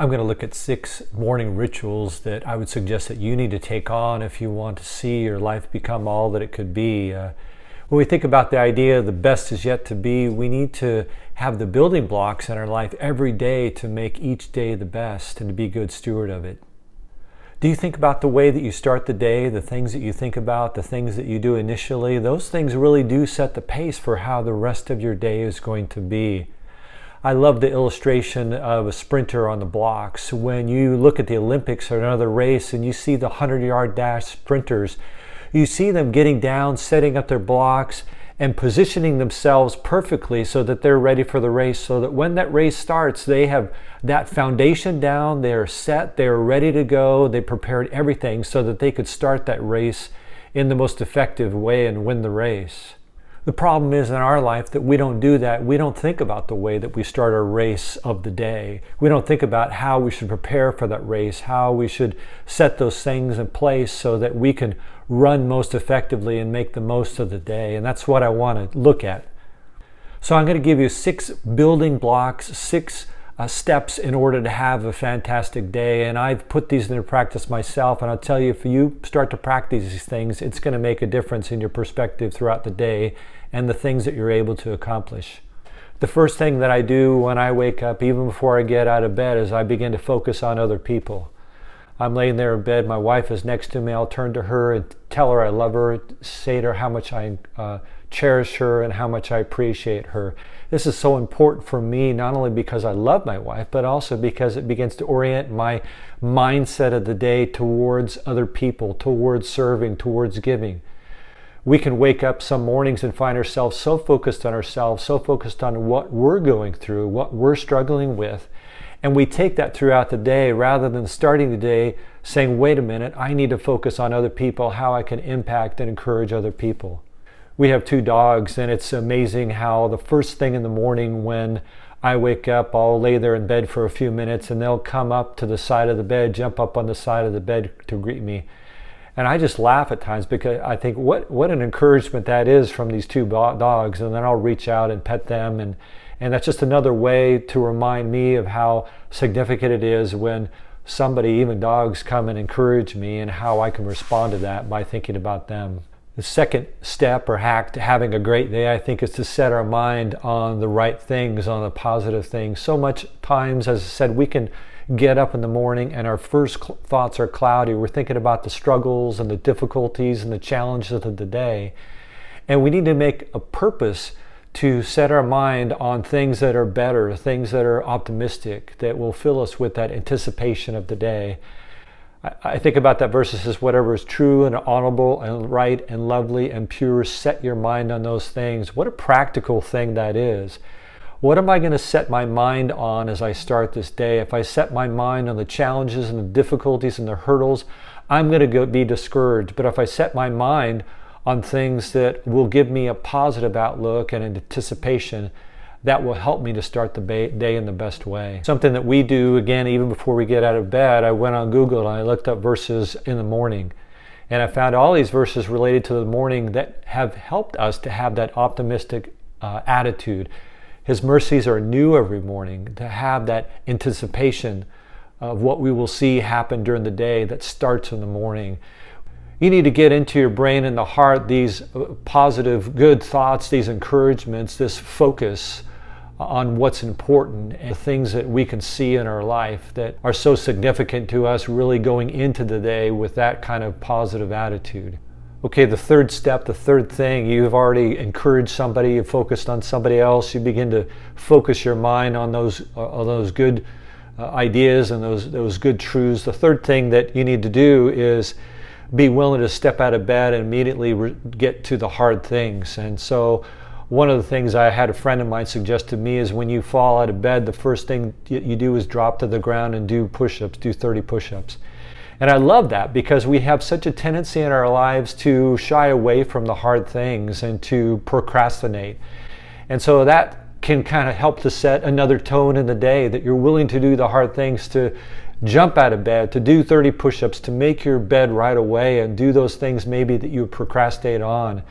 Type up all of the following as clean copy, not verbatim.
I'm going to look at 6 morning rituals that I would suggest that you need to take on if you want to see your life become all that it could be. When we think about the idea of the best is yet to be, we need to have the building blocks in our life every day to make each day the best and to be a good steward of it. Do you think about the way that you start the day, the things that you think about, the things that you do initially? Those things really do set the pace for how the rest of your day is going to be. I love the illustration of a sprinter on the blocks. When you look at the Olympics or another race and you see the 100-yard dash sprinters, you see them getting down, setting up their blocks, and positioning themselves perfectly so that they're ready for the race, so that when that race starts, they have that foundation down, they're set, they're ready to go, they prepared everything so that they could start that race in the most effective way and win the race. The problem is in our life that we don't do that. We don't think about the way that we start our race of the day. We don't think about how we should prepare for that race, how we should set those things in place so that we can run most effectively and make the most of the day. And that's what I want to look at. So I'm going to give you 6 building blocks, 6 steps in order to have a fantastic day. And I've put these into practice myself. And I'll tell you, if you start to practice these things, it's going to make a difference in your perspective throughout the day and the things that you're able to accomplish. The first thing that I do when I wake up, even before I get out of bed, is I begin to focus on other people. I'm laying there in bed, my wife is next to me, I'll turn to her and tell her I love her, say to her how much I cherish her and how much I appreciate her. This is so important for me, not only because I love my wife, but also because it begins to orient my mindset of the day towards other people, towards serving, towards giving. We can wake up some mornings and find ourselves so focused on ourselves, so focused on what we're going through, what we're struggling with, and we take that throughout the day rather than starting the day saying, wait a minute, I need to focus on other people, how I can impact and encourage other people. We have 2 dogs, and it's amazing how the first thing in the morning when I wake up, I'll lay there in bed for a few minutes and they'll come up to the side of the bed, jump up on the side of the bed to greet me. And I just laugh at times because I think what an encouragement that is from these 2 dogs. And then I'll reach out and pet them. And that's just another way to remind me of how significant it is when somebody, even dogs, come and encourage me and how I can respond to that by thinking about them. The second step or hack to having a great day, I think, is to set our mind on the right things, on the positive things. So much times, as I said, we can get up in the morning and our first thoughts are cloudy. We're thinking about the struggles and the difficulties and the challenges of the day. And we need to make a purpose to set our mind on things that are better, things that are optimistic, that will fill us with that anticipation of the day. I think about that verse that says, whatever is true and honorable and right and lovely and pure, set your mind on those things. What a practical thing that is. What am I going to set my mind on as I start this day? If I set my mind on the challenges and the difficulties and the hurdles, I'm going to be discouraged. But if I set my mind on things that will give me a positive outlook and anticipation, that will help me to start the day in the best way. Something that we do, again, even before we get out of bed, I went on Google and I looked up verses in the morning. And I found all these verses related to the morning that have helped us to have that optimistic attitude. His mercies are new every morning, to have that anticipation of what we will see happen during the day that starts in the morning. You need to get into your brain and the heart these positive, good thoughts, these encouragements, this focus on what's important and things that we can see in our life that are so significant to us, really going into the day with that kind of positive attitude. Okay, the third step, the third thing, you've already encouraged somebody, you've focused on somebody else, you begin to focus your mind on those good ideas and those good truths. The third thing that you need to do is be willing to step out of bed and immediately get to the hard things. And so one of the things I had a friend of mine suggest to me is when you fall out of bed, the first thing you do is drop to the ground and do push-ups, do 30 push-ups. And I love that because we have such a tendency in our lives to shy away from the hard things and to procrastinate. And so that can kind of help to set another tone in the day, that you're willing to do the hard things, to jump out of bed, to do 30 push-ups, to make your bed right away and do those things maybe that you procrastinate on.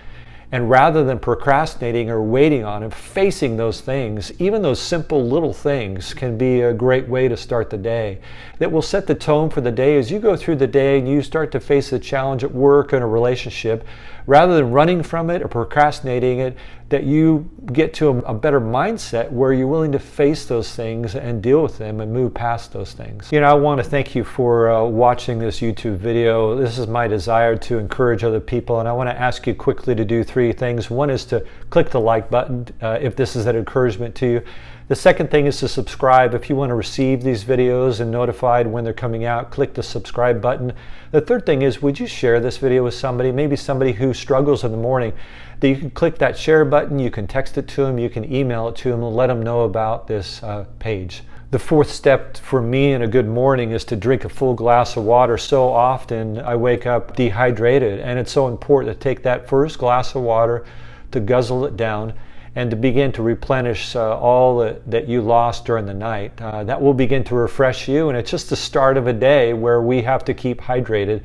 And rather than procrastinating or waiting on it, facing those things, even those simple little things can be a great way to start the day. That will set the tone for the day as you go through the day and you start to face a challenge at work and a relationship. Rather than running from it or procrastinating it, that you get to a better mindset where you're willing to face those things and deal with them and move past those things. I want to thank you for watching this YouTube video. This is my desire to encourage other people, and I want to ask you quickly to do 3 things. One is to click the like button if this is an encouragement to you. The second thing is to subscribe. If you want to receive these videos and notified when they're coming out, click the subscribe button. The third thing is, would you share this video with somebody, maybe somebody who struggles in the morning, that you can click that share button, you can text it to them, you can email it to them, and let them know about this page. The fourth step for me in a good morning is to drink a full glass of water. So often I wake up dehydrated, and it's so important to take that first glass of water, to guzzle it down, and to begin to replenish all that you lost during the night. That will begin to refresh you, and it's just the start of a day where we have to keep hydrated.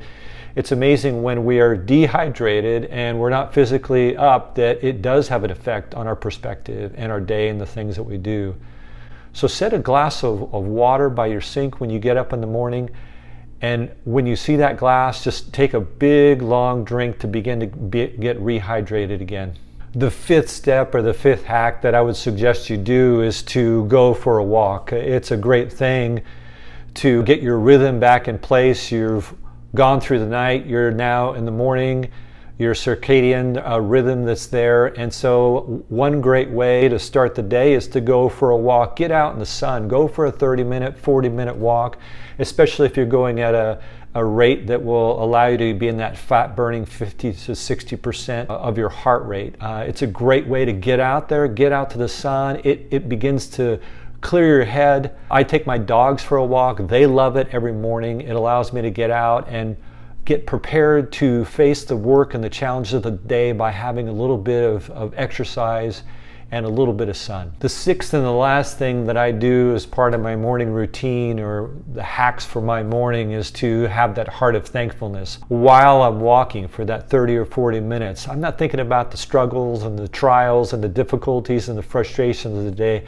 It's amazing when we are dehydrated and we're not physically up that it does have an effect on our perspective and our day and the things that we do. So set a glass of water by your sink when you get up in the morning, and when you see that glass, just take a big long drink to begin to get rehydrated again. The fifth step, or the fifth hack that I would suggest you do, is to go for a walk. It's a great thing to get your rhythm back in place. You've gone through the night, you're now in the morning, your circadian rhythm that's there. And so one great way to start the day is to go for a walk. Get out in the sun. Go for a 30-minute, 40-minute walk, especially if you're going at a rate that will allow you to be in that fat burning 50 to 60% of your heart rate. It's a great way to get out there, get out to the sun. It begins to clear your head. I take my dogs for a walk. They love it every morning. It allows me to get out and get prepared to face the work and the challenges of the day by having a little bit of exercise and a little bit of sun. The sixth and the last thing that I do as part of my morning routine, or the hacks for my morning, is to have that heart of thankfulness. While I'm walking for that 30 or 40 minutes, I'm not thinking about the struggles and the trials and the difficulties and the frustrations of the day.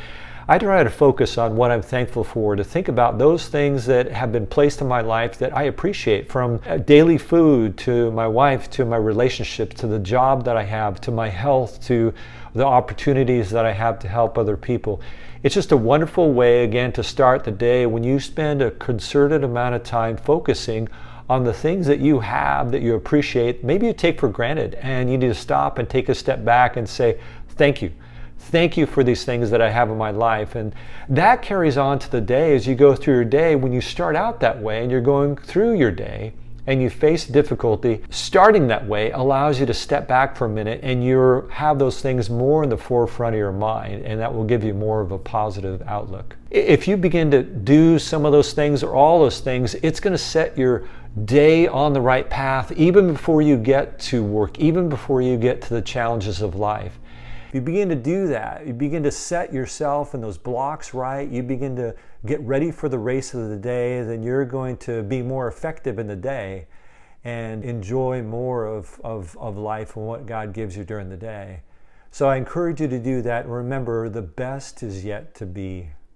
I try to focus on what I'm thankful for, to think about those things that have been placed in my life that I appreciate, from daily food to my wife, to my relationships, to the job that I have, to my health, to the opportunities that I have to help other people. It's just a wonderful way, again, to start the day when you spend a concerted amount of time focusing on the things that you have, that you appreciate, maybe you take for granted, and you need to stop and take a step back and say, thank you. Thank you for these things that I have in my life. And that carries on to the day as you go through your day. When you start out that way and you're going through your day and you face difficulty, starting that way allows you to step back for a minute and you have those things more in the forefront of your mind, and that will give you more of a positive outlook. If you begin to do some of those things or all those things, it's going to set your day on the right path even before you get to work, even before you get to the challenges of life. You begin to do that, you begin to set yourself in those blocks right, you begin to get ready for the race of the day, then you're going to be more effective in the day and enjoy more of life and what God gives you during the day. So I encourage you to do that. Remember, the best is yet to be.